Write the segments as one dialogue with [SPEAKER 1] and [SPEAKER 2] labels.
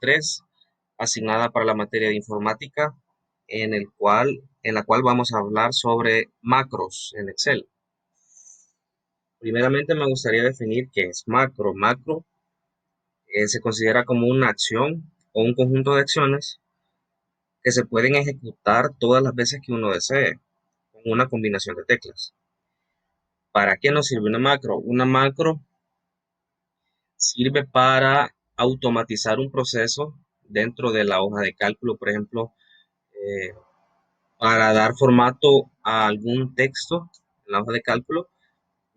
[SPEAKER 1] 3, asignada para la materia de informática, en la cual vamos a hablar sobre macros en Excel. Primeramente me gustaría definir qué es macro. Macro se considera como una acción o un conjunto de acciones que se pueden ejecutar todas las veces que uno desee, con una combinación de teclas. ¿Para qué nos sirve una macro? Una macro sirve para automatizar un proceso dentro de la hoja de cálculo, por ejemplo, eh, para dar formato a algún texto en la hoja de cálculo.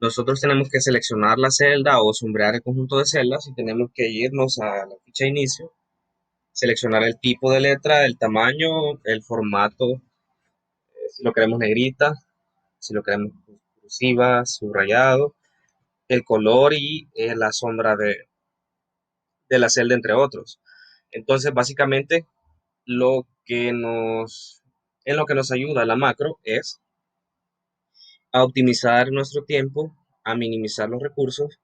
[SPEAKER 1] Nosotros tenemos que seleccionar la celda o sombrear el conjunto de celdas y tenemos que irnos a la ficha de inicio, seleccionar el tipo de letra, el tamaño, el formato, si lo queremos negrita, si lo queremos cursiva, subrayado, el color y la sombra de la celda, entre otros. Entonces, básicamente, lo que nos, en lo que nos ayuda la macro es a optimizar nuestro tiempo, a minimizar los recursos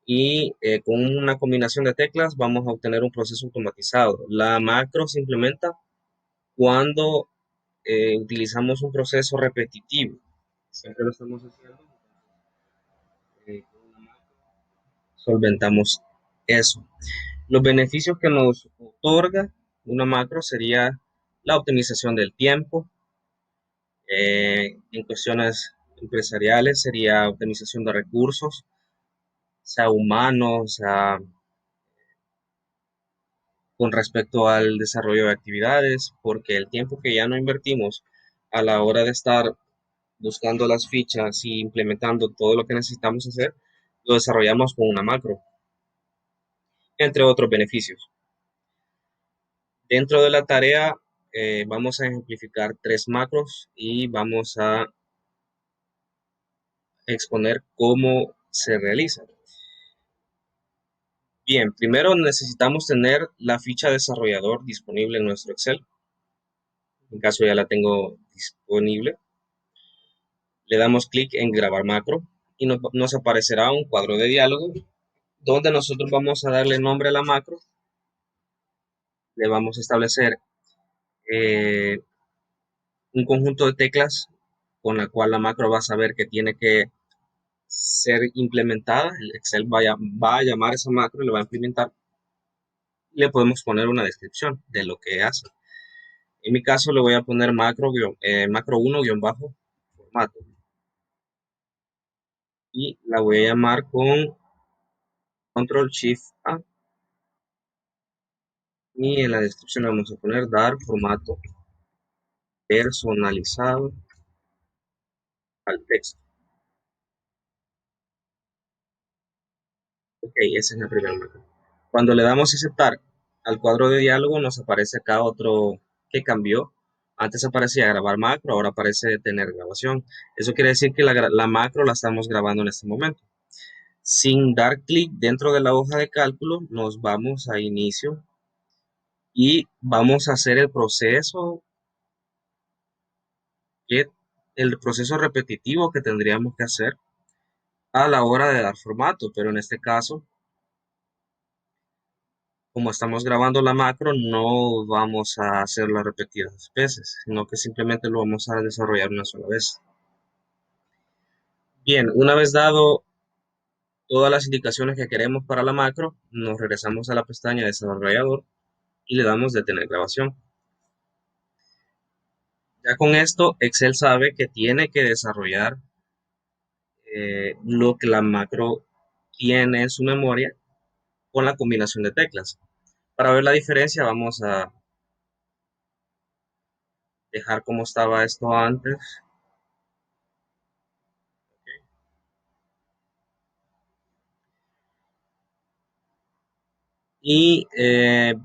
[SPEAKER 1] y con una combinación de teclas vamos a obtener un proceso automatizado. La macro se implementa cuando utilizamos un proceso repetitivo. Siempre lo estamos haciendo. Con una macro solventamos eso. Los beneficios que nos otorga una macro sería la optimización del tiempo. En cuestiones empresariales sería optimización de recursos, sea humano, sea con respecto al desarrollo de actividades, porque el tiempo que ya no invertimos a la hora de estar buscando las fichas y implementando todo lo que necesitamos hacer, lo desarrollamos con una macro, entre otros beneficios. Dentro de la tarea vamos a ejemplificar 3 macros y vamos a exponer cómo se realizan. Bien, primero necesitamos tener la ficha desarrollador disponible en nuestro Excel. En caso ya la tengo disponible, le damos clic en grabar macro y nos aparecerá un cuadro de diálogo donde nosotros vamos a darle nombre a la macro, le vamos a establecer eh, un conjunto de teclas con la cual la macro va a saber que tiene que ser implementada. El Excel va a llamar esa macro y le va a implementar. Le podemos poner una descripción de lo que hace. En mi caso le voy a poner macro 1-formato y la voy a llamar con control shift A y en la descripción le vamos a poner dar formato personalizado al texto. Ok, esa es la primera macro. Cuando le damos a aceptar al cuadro de diálogo nos aparece acá otro que cambió. Antes aparecía grabar macro, ahora aparece tener grabación. Eso quiere decir que la macro la estamos grabando en este momento. Sin dar clic dentro de la hoja de cálculo, nos vamos a inicio y vamos a hacer que, el proceso repetitivo que tendríamos que hacer a la hora de dar formato, pero en este caso, como estamos grabando la macro, no vamos a hacerla repetidas veces, sino que simplemente lo vamos a desarrollar una sola vez. Bien, una vez dado todas las indicaciones que queremos para la macro, nos regresamos a la pestaña desarrollador y le damos detener grabación. Ya con esto, Excel sabe que tiene que desarrollar lo que la macro tiene en su memoria con la combinación de teclas. Para ver la diferencia, vamos a dejar como estaba esto antes. Y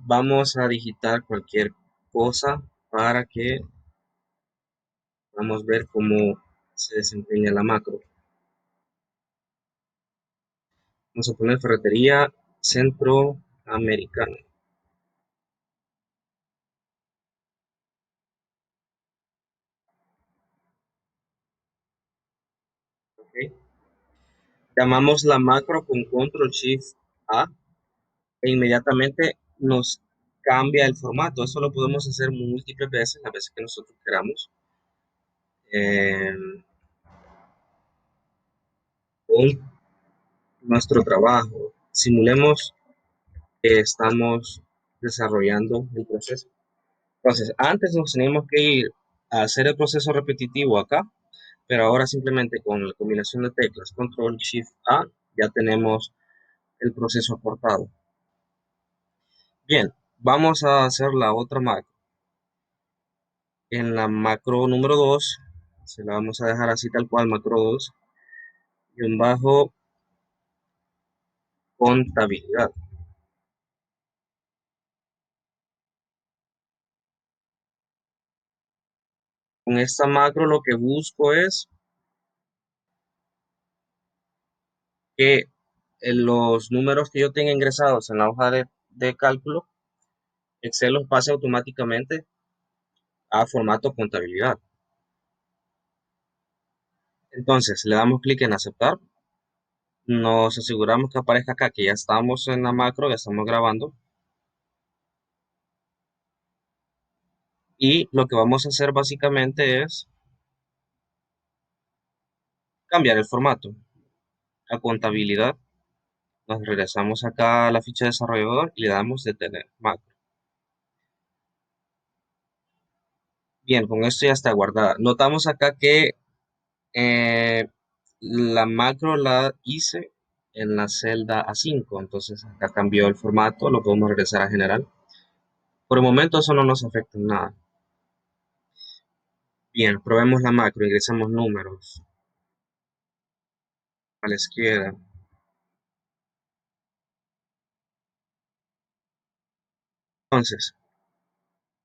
[SPEAKER 1] vamos a digitar cualquier cosa para que vamos a ver cómo se desempeña la macro. Vamos a poner ferretería centroamericana. ¿Okay? Llamamos la macro con control shift A e inmediatamente nos cambia el formato. Eso lo podemos hacer múltiples veces, las veces que nosotros queramos. eh, con nuestro trabajo. Simulemos que estamos desarrollando el proceso. Entonces, antes nos teníamos que ir a hacer el proceso repetitivo acá, pero ahora simplemente con la combinación de teclas Control Shift A ya tenemos el proceso aportado. Bien, vamos a hacer la otra macro. En la macro número 2 se la vamos a dejar así tal cual, macro 2, y un bajo contabilidad. Con esta macro lo que busco es que los números que yo tenga ingresados en la hoja de cálculo, Excel los pase automáticamente a formato contabilidad. Entonces le damos clic en aceptar, nos aseguramos que aparezca acá que ya estamos en la macro, ya estamos grabando, y lo que vamos a hacer básicamente es cambiar el formato a contabilidad. Nos regresamos acá a la ficha de desarrollador y le damos detener macro. Bien, con esto ya está guardada. Notamos acá que eh, la macro la hice en la celda A5, entonces acá cambió el formato, lo podemos regresar a general. Por el momento eso no nos afecta en nada. Bien, probemos la macro, ingresamos números a la izquierda. Entonces,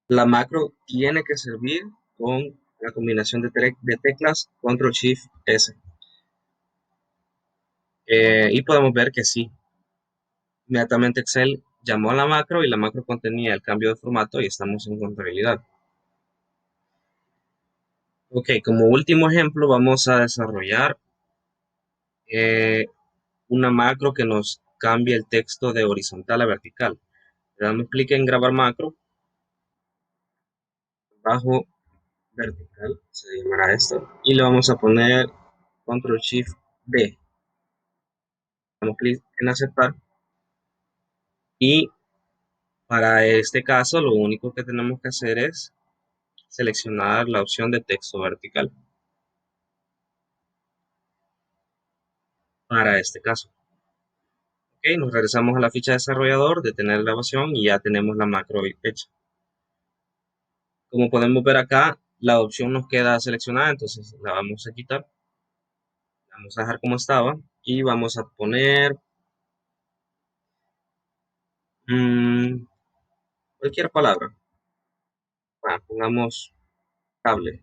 [SPEAKER 1] la macro tiene que servir con la combinación de teclas Control Shift S. Y podemos ver que sí, inmediatamente Excel llamó a la macro y la macro contenía el cambio de formato y estamos en contabilidad. Ok, como último ejemplo vamos a desarrollar eh, una macro que nos cambie el texto de horizontal a vertical. Le damos clic en grabar macro, bajo vertical, se llamará esto, y le vamos a poner Control Shift D. Damos clic en aceptar y para este caso lo único que tenemos que hacer es seleccionar la opción de texto vertical para este caso. Ok, nos regresamos a la ficha de desarrollador, detener la grabación y ya tenemos la macro hecha. Como podemos ver acá, la opción nos queda seleccionada, entonces la vamos a quitar, la vamos a dejar como estaba y vamos a poner cualquier palabra. Pongamos cable,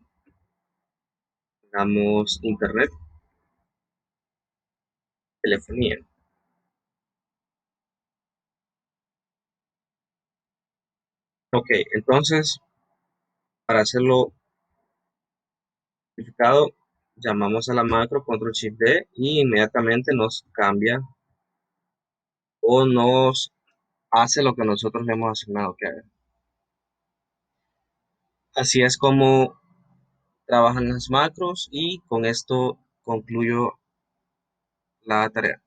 [SPEAKER 1] pongamos internet, telefonía. Ok, entonces para hacerlo verificado, llamamos a la macro Control Shift D y inmediatamente nos cambia o nos hace lo que nosotros le hemos asignado que haga. Así es como trabajan las macros y con esto concluyo la tarea.